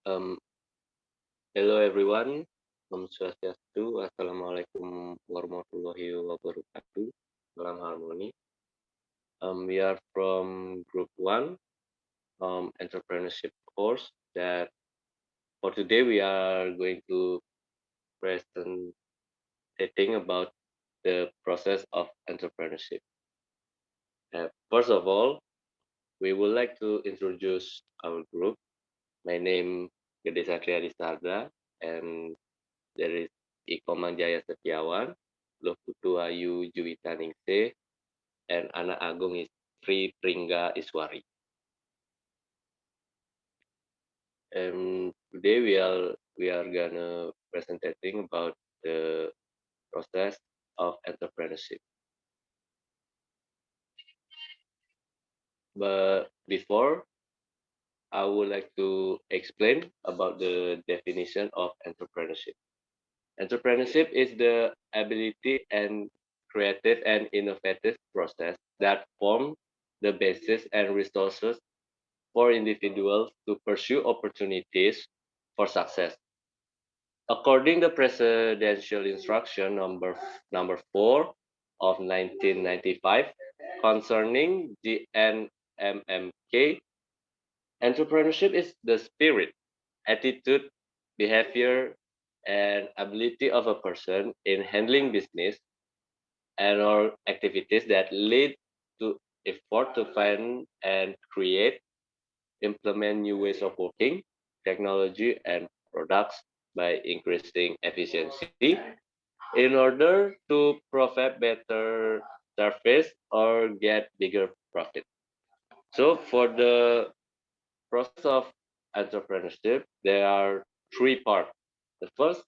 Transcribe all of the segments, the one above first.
Um, Hello everyone. Om Swastiastu. Assalamualaikum warahmatullahi wabarakatuh. Salam harmoni. We are from Group One, Entrepreneurship course. That for today we are going to present about the process of entrepreneurship. First of all, we would like to introduce our group. My name Gede Satria Disarda, and there is Iko Manjaya Setiawan, Loputu Ayu Juwita Ningsih, and anak agung is Sri Pringga Iswari. And today we are gonna presenting about the process of entrepreneurship. But before, I would like to explain about the definition of entrepreneurship. Entrepreneurship is the ability and creative and innovative process that form the basis and resources for individuals to pursue opportunities for success. According to Presidential Instruction number 4 of 1995 concerning GNMMK, entrepreneurship is the spirit, attitude, behavior, and ability of a person in handling business and or activities that lead to effort to find and create, implement new ways of working, technology, and products by increasing efficiency in order to provide better service or get bigger profit. So for the process of entrepreneurship, there are three parts. The first,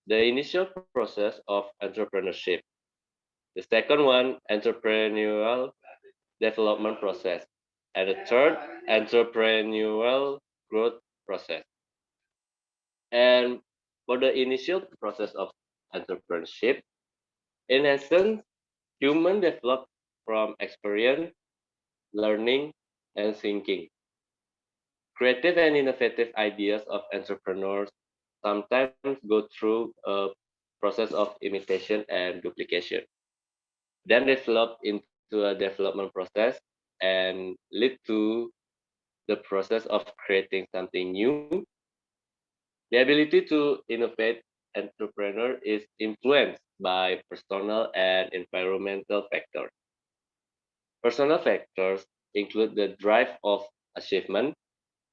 the initial process of entrepreneurship. The second one, entrepreneurial development process. And the third, entrepreneurial growth process. And for the initial process of entrepreneurship, in essence, human develop from experience, learning, and thinking. Creative and innovative ideas of entrepreneurs sometimes go through a process of imitation and duplication, then develop into a development process and lead to the process of creating something new. The ability to innovate entrepreneur is influenced by personal and environmental factors. Personal factors include the drive of achievement,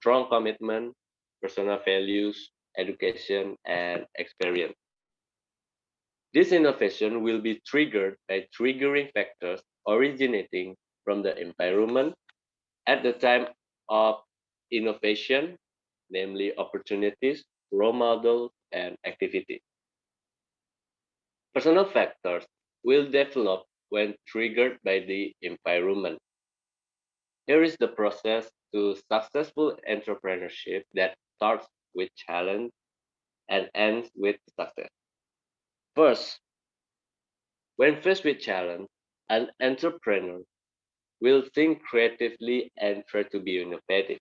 strong commitment, personal values, education, and experience. This innovation will be triggered by triggering factors originating from the environment at the time of innovation, namely opportunities, role models, and activities. Personal factors will develop when triggered by the environment. Here is the process to successful entrepreneurship that starts with challenge and ends with success. First, when faced with challenge, an entrepreneur will think creatively and try to be innovative.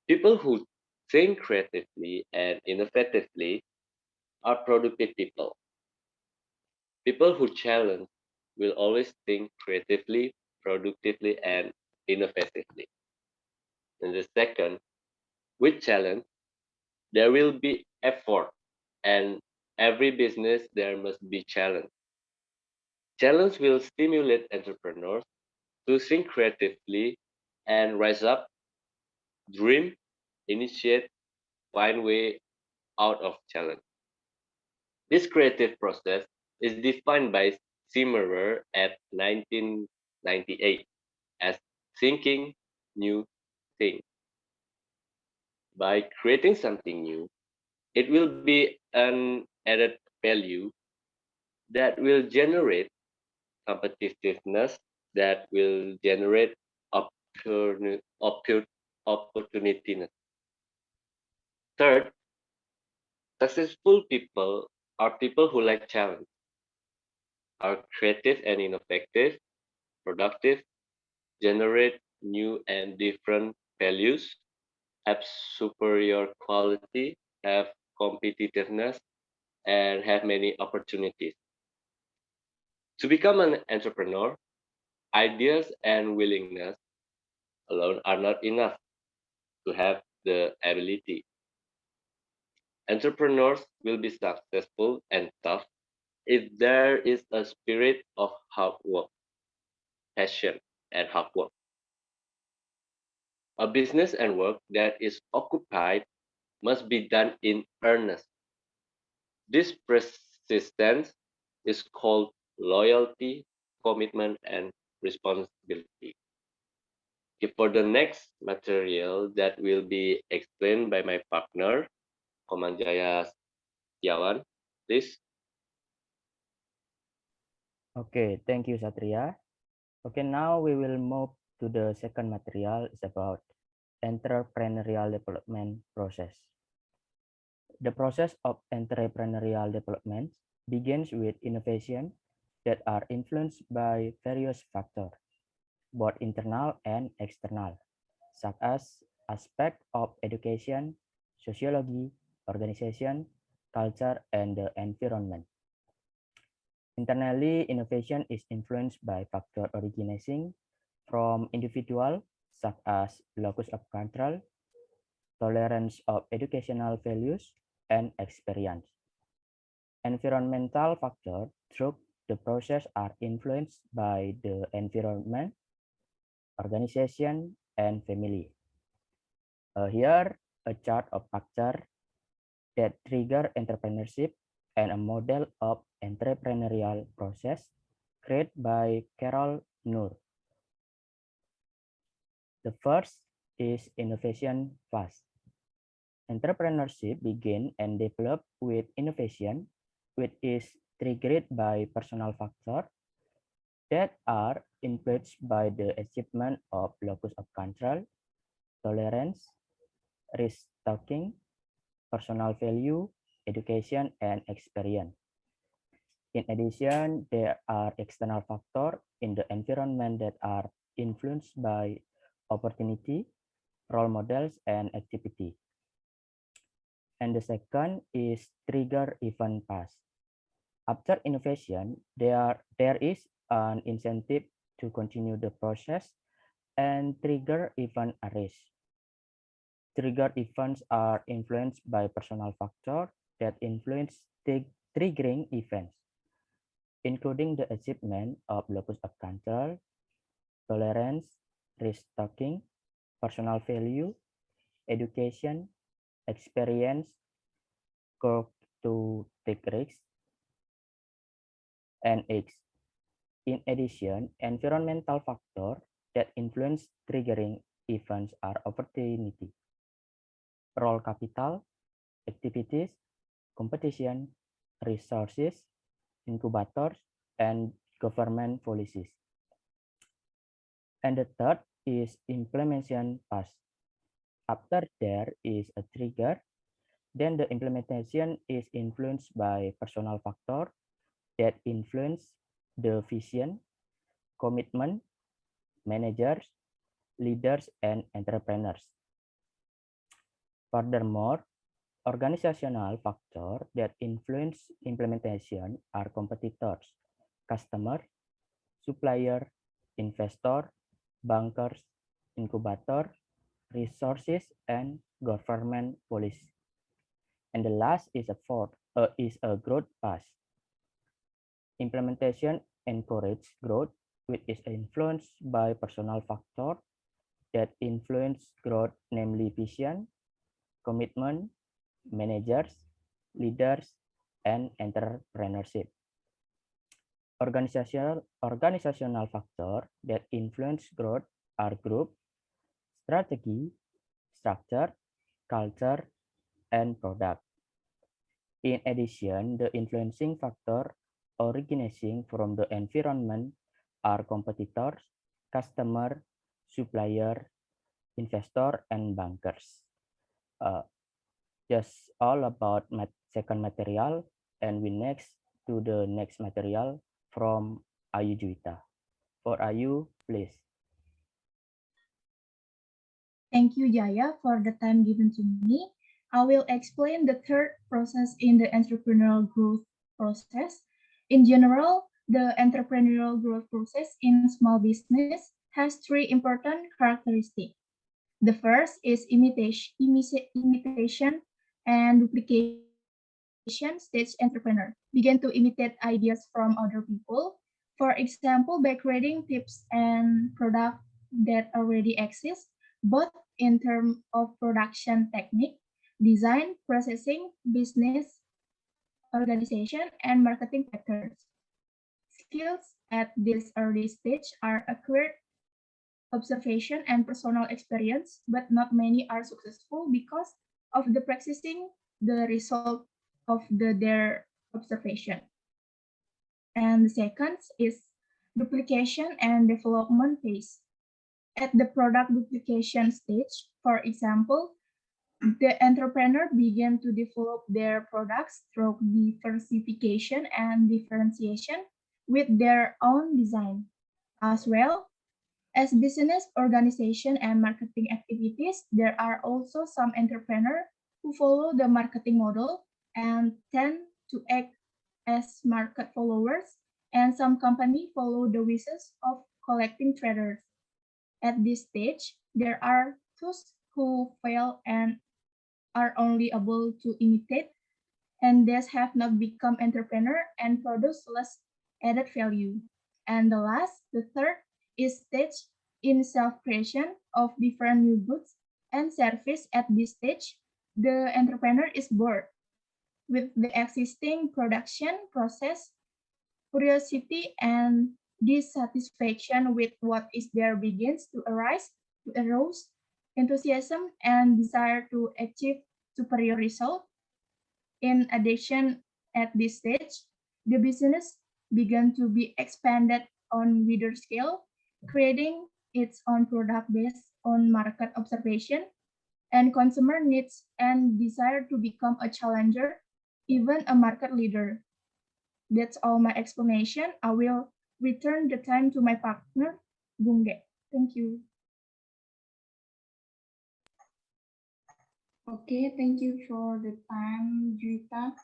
People who think creatively and innovatively are productive people. People who challenge will always think creatively, productively, and innovatively. And the second, with challenge, there will be effort, and every business there must be challenge. Challenge will stimulate entrepreneurs to think creatively and rise up, dream, initiate, find way out of challenge. This creative process is defined by Zimmerer at 1998 as thinking new things. By creating something new, it will be an added value that will generate competitiveness, that will generate opportunity. Third, successful people are people who like challenge, are creative and innovative, productive, generate new and different values, have superior quality, have competitiveness, and have many opportunities. To become an entrepreneur, ideas and willingness alone are not enough to have the ability. Entrepreneurs will be successful and tough if there is a spirit of hard work, passion, and hard work. A business and work that is occupied must be done in earnest. This persistence is called loyalty, commitment, and responsibility. Okay, for the next material that will be explained by my partner, Komanjaya Setiawan, please. Okay, thank you, Satria. Okay, now we will move to the second material. It's about entrepreneurial development process. The process of entrepreneurial development begins with innovation that are influenced by various factors, both internal and external, such as aspects of education, sociology, organization, culture, and the environment. Internally, innovation is influenced by factor originating from individual, such as locus of control, tolerance of educational values, and experience. Environmental factors through the process are influenced by the environment, organization, and family. Here, a chart of factors that trigger entrepreneurship and a model of entrepreneurial process created by Carol Noor. The first is innovation phase. Entrepreneurship begins and develops with innovation, which is triggered by personal factors that are influenced by the achievement of locus of control, tolerance, risk taking, personal value, education, and experience. In addition, there are external factors in the environment that are influenced by opportunity, role models, and activity. And the second is trigger event pass. After innovation, there is an incentive to continue the process and trigger event arise. Trigger events are influenced by personal factors that influence triggering events, including the achievement of locus of control, tolerance, risk taking, personal value, education, experience, courage to take risks, and age. In addition, environmental factors that influence triggering events are opportunity, role capital, activities, competition, resources, incubators, and government policies. And the third is implementation path. After there is a trigger, then the implementation is influenced by personal factors that influence the vision, commitment, managers, leaders, and entrepreneurs. Furthermore, organizational factors that influence implementation are competitors, customer, supplier, investor, bankers, incubator, resources, and government policy. And the last is a growth path. Implementation encourages growth, which is influenced by personal factors that influence growth, namely vision, commitment, managers, leaders, and entrepreneurship. Organizational factors that influence growth are group, strategy, structure, culture, and product. In addition, the influencing factor originating from the environment are competitors, customer, supplier, investor, and bankers. Uh, just all about second material, and we next to the next material from Ayu Juwita. For Ayu, please. Thank you, Jaya, for the time given to me. I will explain the third process in the entrepreneurial growth process. In general, the entrepreneurial growth process in small business has three important characteristics. The first is imitation and duplication stage entrepreneur. Begin to imitate ideas from other people. For example, by creating tips and product that already exist, both in terms of production technique, design, processing, business, organization, and marketing factors. Skills at this early stage are acquired observation and personal experience, but not many are successful because of the practicing the result of their observation. And the second is duplication and development phase. At the product duplication stage, for example, the entrepreneur began to develop their products through diversification and differentiation with their own design. As well, as business organization and marketing activities, there are also some entrepreneurs who follow the marketing model and tend to act as market followers, and some companies follow the wishes of collecting traders. At this stage, there are those who fail and are only able to imitate and thus have not become entrepreneur and produce less added value. And the third, is stage in self-creation of different new goods and service. At this stage, the entrepreneur is bored with the existing production process, curiosity and dissatisfaction with what is there begins to arouse enthusiasm and desire to achieve superior result. In addition, at this stage, the business began to be expanded on wider scale, creating its own product based on market observation and consumer needs and desire to become a challenger, even a market leader. That's all my explanation. I will return the time to my partner, Bungge. Thank you. Okay, thank you for the time, Juita.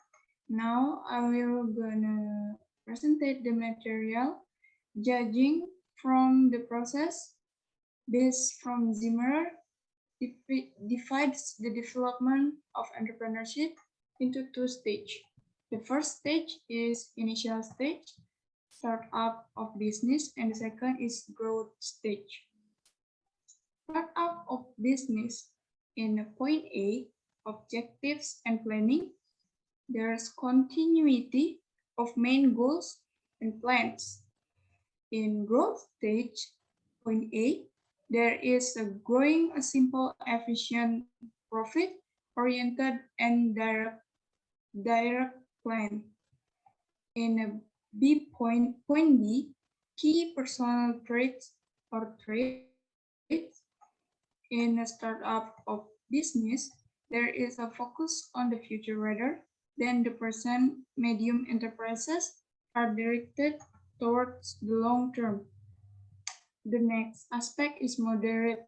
Now I will gonna presentate the material. Judging from the process, based from Zimmer, divides the development of entrepreneurship into two stages. The first stage is initial stage, startup of business, and the second is growth stage. Startup of business in point A, objectives and planning. There's continuity of main goals and plans. In growth stage, point A, there is a growing a simple, efficient, profit-oriented, and direct plan. In a point B, key personal traits or traits. In a startup of business, there is a focus on the future rather than the present. Medium enterprises are directed towards the long term. The next aspect is moderate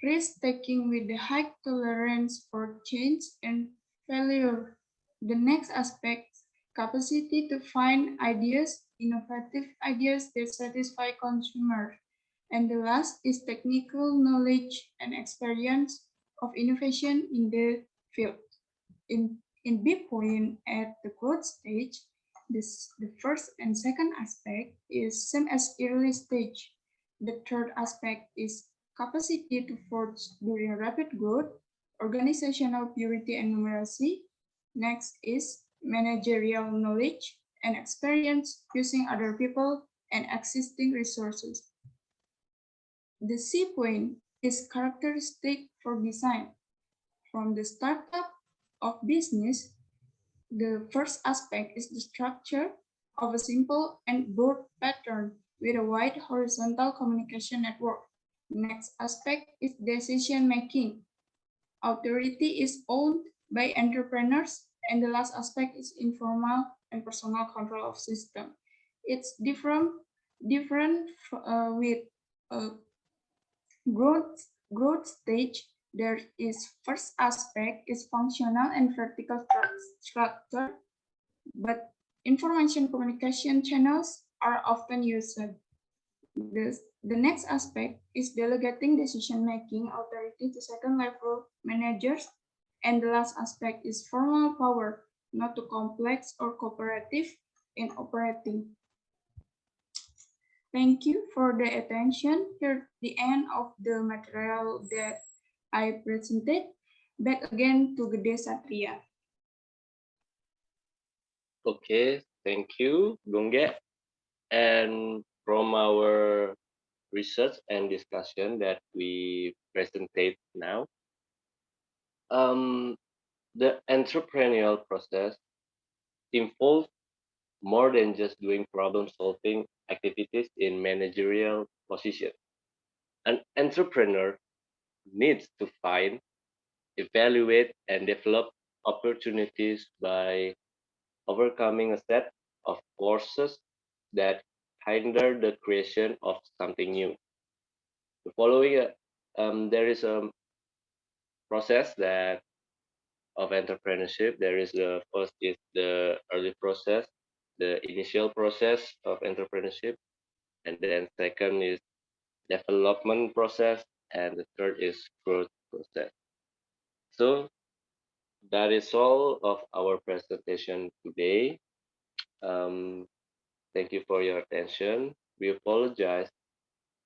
risk-taking with the high tolerance for change and failure. The next aspect, capacity to find ideas, innovative ideas that satisfy consumers. And the last is technical knowledge and experience of innovation in the field. In B point at the growth stage, the first and second aspect is same as early stage. The third aspect is capacity to forge during rapid growth, organizational purity and numeracy. Next is managerial knowledge and experience using other people and existing resources. The C point is characteristic for design. From the startup of business, the first aspect is the structure of a simple and broad pattern with a wide horizontal communication network. Next aspect is decision making. Authority is owned by entrepreneurs, and the last aspect is informal and personal control of system. It's different with growth growth stage, there is first aspect is functional and vertical structure, but information communication channels are often used. The next aspect is delegating decision-making authority to second-level managers, and the last aspect is formal power, not too complex or cooperative in operating. Thank you for the attention. Here the end of the material that I presented. Back again to Gede Satria. Okay, thank you, Gongge. And from our research and discussion that we presented now, um, the entrepreneurial process involves more than just doing problem-solving activities in managerial position. An entrepreneur needs to find, evaluate, and develop opportunities by overcoming a set of forces that hinder the creation of something new. The following, there is a process that of entrepreneurship. There is the first is the early process, the initial process of entrepreneurship, and then second is development process, and the third is growth process. So that is all of our presentation today. Um, thank you for your attention. We apologize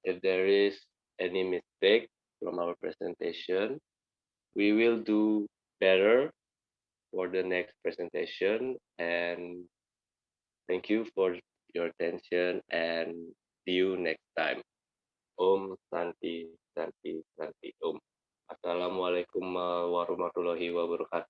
if there is any mistake from our presentation. We will do better for the next presentation, and thank you for your attention, and see you next time. Om Santi Santi Santi Om. Assalamualaikum warahmatullahi wabarakatuh.